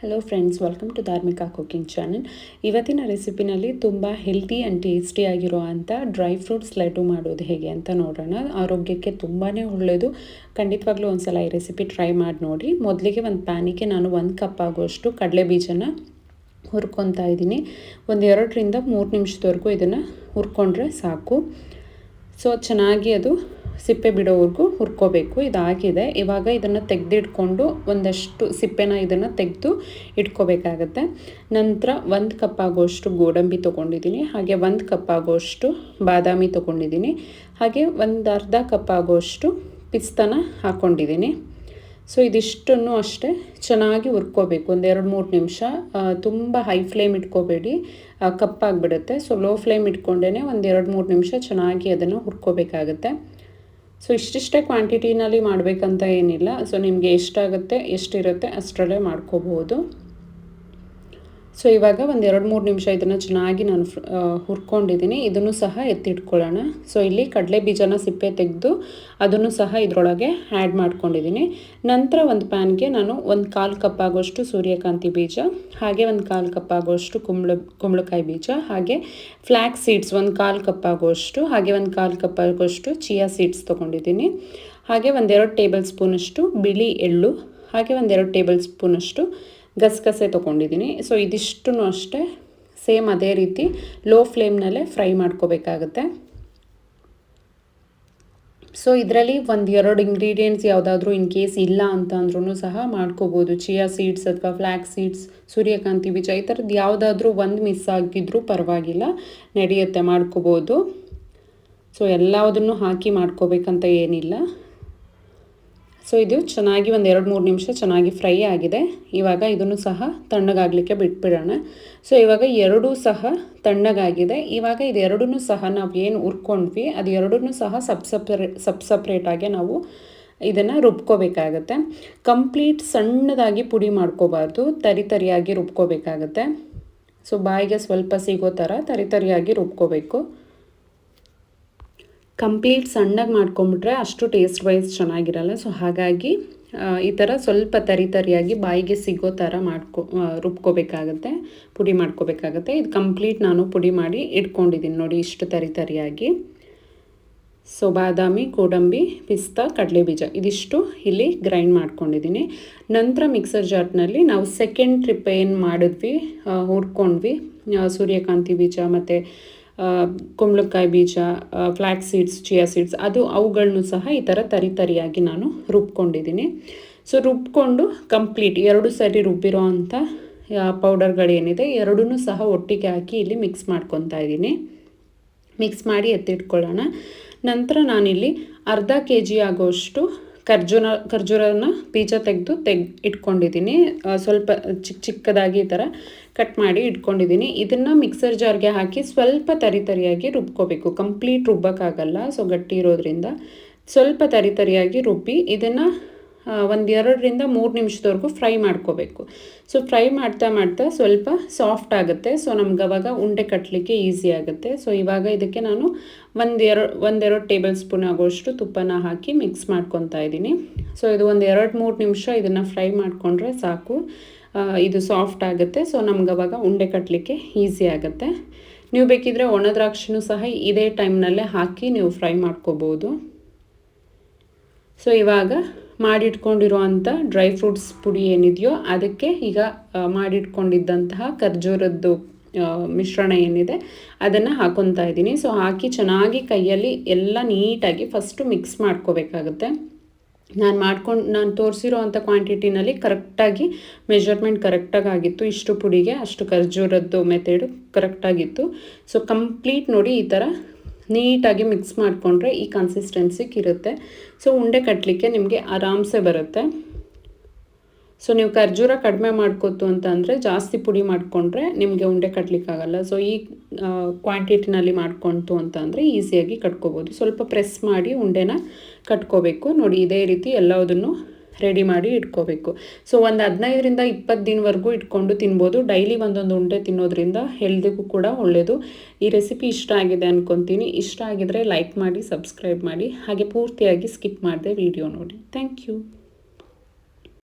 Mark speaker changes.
Speaker 1: Hello friends, welcome to Dharmika cooking channel. ಇವತ್ತಿನ ರೆಸಿಪಿನಲ್ಲಿ ತುಂಬ ಹೆಲ್ತಿ ಆ್ಯಂಡ್ ಟೇಸ್ಟಿ ಆಗಿರೋ ಅಂಥ ಡ್ರೈ ಫ್ರೂಟ್ಸ್ ಲಡ್ಡು ಮಾಡೋದು ಹೇಗೆ ಅಂತ ನೋಡೋಣ. ಆರೋಗ್ಯಕ್ಕೆ ತುಂಬಾ ಒಳ್ಳೆಯದು. ಖಂಡಿತವಾಗ್ಲೂ ಒಂದು ಸಲ ಈ ರೆಸಿಪಿ ಟ್ರೈ ಮಾಡಿ ನೋಡಿ. ಮೊದಲಿಗೆ ಒಂದು ಪ್ಯಾನಿಗೆ ನಾನು 1 ಕಪ್ ಆಗೋಷ್ಟು ಕಡಲೆ ಬೀಜನ ಹುರ್ಕೊತಾ ಇದ್ದೀನಿ. ಒಂದು 2ರಿಂದ 3 ನಿಮಿಷದವರೆಗೂ ಇದನ್ನು ಹುರ್ಕೊಂಡ್ರೆ ಸಾಕು. ಸೊ ಚೆನ್ನಾಗಿ ಅದು ಸಿಪ್ಪೆ ಬಿಡೋವರೆಗೂ ಹುರ್ಕೋಬೇಕು. ಇದಾಗಿದೆ. ಇವಾಗ ಇದನ್ನು ತೆಗೆದಿಟ್ಕೊಂಡು ಒಂದಷ್ಟು ಸಿಪ್ಪೆನ ಇದನ್ನು ತೆಗೆದು ಇಟ್ಕೋಬೇಕಾಗತ್ತೆ. ನಂತರ 1 ಕಪ್ ಆಗೋಷ್ಟು ಗೋಡಂಬಿ ತೊಗೊಂಡಿದ್ದೀನಿ, ಹಾಗೆ 1 ಕಪ್ ಆಗೋಷ್ಟು ಬಾದಾಮಿ ತೊಗೊಂಡಿದ್ದೀನಿ, ಹಾಗೆ ಒಂದು ಅರ್ಧ ಕಪ್ ಆಗೋಷ್ಟು ಪಿಸ್ತಾನ ಹಾಕ್ಕೊಂಡಿದ್ದೀನಿ. ಸೊ ಇದಿಷ್ಟನ್ನು ಅಷ್ಟೇ ಚೆನ್ನಾಗಿ ಹುರ್ಕೋಬೇಕು. ಒಂದು 2-3 ನಿಮಿಷ. ತುಂಬ ಹೈ ಫ್ಲೇಮ್ ಇಟ್ಕೋಬೇಡಿ, ಕಪ್ಪಾಗಿಬಿಡುತ್ತೆ. ಸೊ ಲೋ ಫ್ಲೇಮ್ ಇಟ್ಕೊಂಡೇ ಒಂದು 2-3 ನಿಮಿಷ ಚೆನ್ನಾಗಿ ಅದನ್ನು ಹುರ್ಕೋಬೇಕಾಗತ್ತೆ. ಸೊ ಇಷ್ಟಿಷ್ಟೇ ಕ್ವಾಂಟಿಟಿನಲ್ಲಿ ಮಾಡಬೇಕಂತ ಏನಿಲ್ಲ. ಸೊ ನಿಮಗೆ ಎಷ್ಟಾಗುತ್ತೆ ಎಷ್ಟಿರುತ್ತೆ ಅಷ್ಟರಲ್ಲೇ ಮಾಡ್ಕೋಬೋದು. ಸೊ ಇವಾಗ ಒಂದು 2-3 ನಿಮಿಷ ಇದನ್ನು ಚೆನ್ನಾಗಿ ನಾನು ಹುರ್ಕೊಂಡಿದ್ದೀನಿ. ಇದನ್ನು ಸಹ ಎತ್ತಿಟ್ಕೊಳ್ಳೋಣ. ಸೊ ಇಲ್ಲಿ ಕಡಲೆ ಬೀಜನ ಸಿಪ್ಪೆ ತೆಗೆದು ಅದನ್ನು ಸಹ ಇದರೊಳಗೆ ಆ್ಯಡ್ ಮಾಡ್ಕೊಂಡಿದ್ದೀನಿ. ನಂತರ ಒಂದು ಪ್ಯಾನ್ಗೆ ನಾನು 1/4 ಕಪ್ ಆಗೋಷ್ಟು ಸೂರ್ಯಕಾಂತಿ ಬೀಜ, ಹಾಗೆ 1/4 ಕಪ್ ಆಗೋಷ್ಟು ಕುಂಬಳಕಾಯಿ ಬೀಜ, ಹಾಗೆ ಫ್ಲ್ಯಾಕ್ಸ್ ಸೀಡ್ಸ್ 1/4 ಕಪ್ ಆಗೋಷ್ಟು, ಹಾಗೆ 1/4 ಕಪ್ ಆಗೋಷ್ಟು ಚಿಯಾ ಸೀಡ್ಸ್ ತೊಗೊಂಡಿದ್ದೀನಿ, ಹಾಗೆ 1-2 ಟೇಬಲ್ ಸ್ಪೂನಷ್ಟು ಬಿಳಿ ಎಳ್ಳು, ಹಾಗೆ 1-2 ಟೇಬಲ್ ಸ್ಪೂನಷ್ಟು ಗಸಗಸೆ ತೊಗೊಂಡಿದ್ದೀನಿ. ಸೊ ಇದಿಷ್ಟು ಅಷ್ಟೇ ಸೇಮ್ ಅದೇ ರೀತಿ ಲೋ ಫ್ಲೇಮ್ನಲ್ಲೇ ಫ್ರೈ ಮಾಡ್ಕೋಬೇಕಾಗತ್ತೆ. ಸೊ ಇದರಲ್ಲಿ 1-2 ಇಂಗ್ರೀಡಿಯೆಂಟ್ಸ್ ಯಾವುದಾದ್ರೂ ಇನ್ ಕೇಸ್ ಇಲ್ಲ ಅಂತ ಅಂದ್ರೂ ಸಹ ಮಾಡ್ಕೋಬೋದು. ಚಿಯಾ ಸೀಡ್ಸ್ ಅಥವಾ ಫ್ಲ್ಯಾಕ್ಸ್ ಸೀಡ್ಸ್, ಸೂರ್ಯಕಾಂತಿ ಬೀಜ, ಈ ಥರದ್ದು ಯಾವುದಾದ್ರೂ ಒಂದು ಮಿಸ್ ಆಗಿದ್ರೂ ಪರವಾಗಿಲ್ಲ, ನಡೆಯುತ್ತೆ, ಮಾಡ್ಕೋಬೋದು. ಸೊ ಎಲ್ಲದನ್ನು ಹಾಕಿ ಮಾಡ್ಕೋಬೇಕಂತ ಏನಿಲ್ಲ. ಸೊ ಇದು ಚೆನ್ನಾಗಿ ಒಂದು 2-3 ನಿಮಿಷ ಚೆನ್ನಾಗಿ ಫ್ರೈ ಆಗಿದೆ. ಇವಾಗ ಇದನ್ನು ಸಹ ತಣ್ಣಗಾಗಲಿಕ್ಕೆ ಬಿಟ್ಬಿಡೋಣ. ಸೊ ಇವಾಗ ಎರಡೂ ಸಹ ತಣ್ಣಗಾಗಿದೆ. ಇವಾಗ ಇದೆರಡನ್ನೂ ಸಹ ನಾವು ಏನು ಹುರ್ಕೊಂಡ್ವಿ ಅದು ಎರಡನ್ನೂ ಸಹ ಸಪ್ರೇಟಾಗಿ ನಾವು ಇದನ್ನು ರುಬ್ಕೋಬೇಕಾಗತ್ತೆ. ಕಂಪ್ಲೀಟ್ ಸಣ್ಣದಾಗಿ ಪುಡಿ ಮಾಡ್ಕೋಬಾರ್ದು, ತರಿಯಾಗಿ ರುಬ್ಕೋಬೇಕಾಗತ್ತೆ. ಸೊ ಬಾಯಿಗೆ ಸ್ವಲ್ಪ ಸಿಗೋ ಥರ ತರಿಯಾಗಿ ರುಬ್ಕೋಬೇಕು. ಕಂಪ್ಲೀಟ್ ಸಣ್ಣಗೆ ಮಾಡ್ಕೊಂಬಿಟ್ರೆ ಅಷ್ಟು ಟೇಸ್ಟ್ ವೈಸ್ ಚೆನ್ನಾಗಿರಲ್ಲ. ಸೊ ಹಾಗಾಗಿ ಈ ಥರ ಸ್ವಲ್ಪ ತರಿಯಾಗಿ ಬಾಯಿಗೆ ಸಿಗೋ ಥರ ರುಬ್ಕೋಬೇಕಾಗತ್ತೆ, ಪುಡಿ ಮಾಡ್ಕೋಬೇಕಾಗತ್ತೆ. ಇದು ಕಂಪ್ಲೀಟ್ ನಾನು ಪುಡಿ ಮಾಡಿ ಇಟ್ಕೊಂಡಿದ್ದೀನಿ ನೋಡಿ, ಇಷ್ಟು ತರಿಯಾಗಿ. ಸೊ ಬಾದಾಮಿ, ಗೋಡಂಬಿ, ಪಿಸ್ತಾ, ಕಡಲೆ ಬೀಜ ಇದಿಷ್ಟು ಇಲ್ಲಿ ಗ್ರೈಂಡ್ ಮಾಡ್ಕೊಂಡಿದ್ದೀನಿ. ನಂತರ ಮಿಕ್ಸರ್ ಜಾರ್ನಲ್ಲಿ ನಾವು ಸೆಕೆಂಡ್ ಟ್ರಿಪ್ ಏನು ಮಾಡಿದ್ವಿ, ಹುರ್ಕೊಂಡ್ವಿ, ಸೂರ್ಯಕಾಂತಿ ಬೀಜ ಮತ್ತು ಕುಂಬಳಕಾಯಿ ಬೀಜ, ಫ್ಲ್ಯಾಕ್ಸ್ ಸೀಡ್ಸ್, ಚಿಯಾ ಸೀಡ್ಸ್, ಅವುಗಳನ್ನು ಸಹ ಈ ಥರ ತರಿಯಾಗಿ ನಾನು ರುಬ್ಕೊಂಡಿದ್ದೀನಿ. ಸೊ ರುಬ್ಕೊಂಡು ಕಂಪ್ಲೀಟ್ 2 ಸರಿ ರುಬ್ಬಿರೋ ಅಂಥ ಪೌಡರ್ಗಳೇನಿದೆ ಎರಡನ್ನೂ ಸಹ ಒಟ್ಟಿಗೆ ಹಾಕಿ ಇಲ್ಲಿ ಮಿಕ್ಸ್ ಮಾಡ್ಕೊತಾ ಇದ್ದೀನಿ. ಮಿಕ್ಸ್ ಮಾಡಿ ಎತ್ತಿಟ್ಕೊಳ್ಳೋಣ. ನಂತರ ನಾನಿಲ್ಲಿ ಅರ್ಧ kg ಆಗೋಷ್ಟು ಖರ್ಜೂರನ ಬೀಜ ತೆಗೆದು ಇಟ್ಕೊಂಡಿದ್ದೀನಿ. ಸ್ವಲ್ಪ ಚಿಕ್ಕದಾಗಿ ಈ ಥರ ಕಟ್ ಮಾಡಿ ಇಟ್ಕೊಂಡಿದ್ದೀನಿ. ಇದನ್ನು ಮಿಕ್ಸರ್ ಜಾರ್ಗೆ ಹಾಕಿ ಸ್ವಲ್ಪ ತರಿಯಾಗಿ ರುಬ್ಕೋಬೇಕು. ಕಂಪ್ಲೀಟ್ ರುಬ್ಬೋಕ್ಕಾಗಲ್ಲ, ಸೊ ಗಟ್ಟಿ ಇರೋದ್ರಿಂದ ಸ್ವಲ್ಪ ತರಿಯಾಗಿ ರುಬ್ಬಿ ಇದನ್ನು 1-2ರಿಂದ 3 ನಿಮಿಷದವರೆಗೂ ಫ್ರೈ ಮಾಡ್ಕೋಬೇಕು. ಸೊ ಫ್ರೈ ಮಾಡ್ತಾ ಸ್ವಲ್ಪ ಸಾಫ್ಟ್ ಆಗುತ್ತೆ. ಸೊ ನಮ್ಗೆ ಅವಾಗ ಉಂಡೆ ಕಟ್ಟಲಿಕ್ಕೆ ಈಸಿ ಆಗುತ್ತೆ. ಸೊ ಇವಾಗ ಇದಕ್ಕೆ ನಾನು 1-2 ಟೇಬಲ್ ಸ್ಪೂನ್ ಆಗೋಷ್ಟು ತುಪ್ಪನ ಹಾಕಿ ಮಿಕ್ಸ್ ಮಾಡ್ಕೊತಾ ಇದ್ದೀನಿ. ಸೊ ಇದು 1-2-3 ನಿಮಿಷ ಇದನ್ನು ಫ್ರೈ ಮಾಡಿಕೊಂಡ್ರೆ ಸಾಕು, ಇದು ಸಾಫ್ಟ್ ಆಗುತ್ತೆ. ಸೊ ನಮ್ಗೆ ಅವಾಗ ಉಂಡೆ ಕಟ್ಟಲಿಕ್ಕೆ ಈಸಿ ಆಗುತ್ತೆ. ನೀವು ಬೇಕಿದ್ರೆ ಒಣ ದ್ರಾಕ್ಷಿನೂ ಸಹ ಇದೇ ಟೈಮ್ನಲ್ಲೇ ಹಾಕಿ ನೀವು ಫ್ರೈ ಮಾಡ್ಕೋಬೋದು. ಸೊ ಇವಾಗ ಮಾಡಿಟ್ಕೊಂಡಿರುವಂಥ ಡ್ರೈ ಫ್ರೂಟ್ಸ್ ಪುಡಿ ಏನಿದೆಯೋ ಅದಕ್ಕೆ ಈಗ ಮಾಡಿಟ್ಕೊಂಡಿದ್ದಂತಹ ಖರ್ಜೂರದ್ದು ಮಿಶ್ರಣ ಏನಿದೆ ಅದನ್ನು ಹಾಕೊತಾ ಇದ್ದೀನಿ. ಸೊ ಹಾಕಿ ಚೆನ್ನಾಗಿ ಕೈಯಲ್ಲಿ ಎಲ್ಲ ನೀಟಾಗಿ ಫಸ್ಟು ಮಿಕ್ಸ್ ಮಾಡ್ಕೋಬೇಕಾಗುತ್ತೆ. ನಾನು ತೋರಿಸಿರೋ ಅಂಥ ಕ್ವಾಂಟಿಟಿನಲ್ಲಿ ಕರೆಕ್ಟಾಗಿ ಮೆಜರ್ಮೆಂಟ್ ಕರೆಕ್ಟಾಗಿ ಆಗಿತ್ತು. ಇಷ್ಟು ಪುಡಿಗೆ ಅಷ್ಟು ಖರ್ಜೂರದ್ದು ಮೆಥಡು ಕರೆಕ್ಟಾಗಿತ್ತು. ಸೊ ಕಂಪ್ಲೀಟ್ ನೋಡಿ ಈ ಥರ ನೀಟಾಗಿ ಮಿಕ್ಸ್ ಮಾಡಿಕೊಂಡ್ರೆ ಈ ಕನ್ಸಿಸ್ಟೆನ್ಸಿಗೆ ಇರುತ್ತೆ. ಸೊ ಉಂಡೆ ಕಟ್ಟಲಿಕ್ಕೆ ನಿಮಗೆ ಆರಾಮ್ಸೆ ಬರುತ್ತೆ. ಸೊ ನೀವು ಖರ್ಜೂರ ಕಡಿಮೆ ಮಾಡ್ಕೊತು ಅಂತ ಅಂದರೆ ಜಾಸ್ತಿ ಪುಡಿ ಮಾಡಿಕೊಂಡ್ರೆ ನಿಮಗೆ ಉಂಡೆ ಕಟ್ಟಲಿಕ್ಕಾಗಲ್ಲ. ಸೊ ಈ ಕ್ವಾಂಟಿಟಿನಲ್ಲಿ ಮಾಡ್ಕೊತು ಅಂತ ಅಂದರೆ ಈಸಿಯಾಗಿ ಕಟ್ಕೋಬೋದು. ಸ್ವಲ್ಪ ಪ್ರೆಸ್ ಮಾಡಿ ಉಂಡೆನ ಕಟ್ಕೋಬೇಕು. ನೋಡಿ ಇದೇ ರೀತಿ ಎಲ್ಲದನ್ನು ರೆಡಿ ಮಾಡಿ ಇಟ್ಕೋಬೇಕು. ಸೊ ಒಂದು 15ರಿಂದ 20 ದಿನವರೆಗೂ ಇಟ್ಕೊಂಡು ತಿನ್ಬೋದು. ಡೈಲಿ ಒಂದೊಂದು ಉಂಡೆ ತಿನ್ನೋದ್ರಿಂದ ಹೆಲ್ದಿಗೂ ಕೂಡ ಒಳ್ಳೆಯದು. ಈ ರೆಸಿಪಿ ಇಷ್ಟ ಆಗಿದೆ ಅಂದ್ಕೊತೀನಿ. ಇಷ್ಟ ಆಗಿದರೆ ಲೈಕ್ ಮಾಡಿ, ಸಬ್ಸ್ಕ್ರೈಬ್ ಮಾಡಿ, ಹಾಗೆ ಪೂರ್ತಿಯಾಗಿ ಸ್ಕಿಪ್ ಮಾಡದೆ ವಿಡಿಯೋ ನೋಡಿ. Thank you.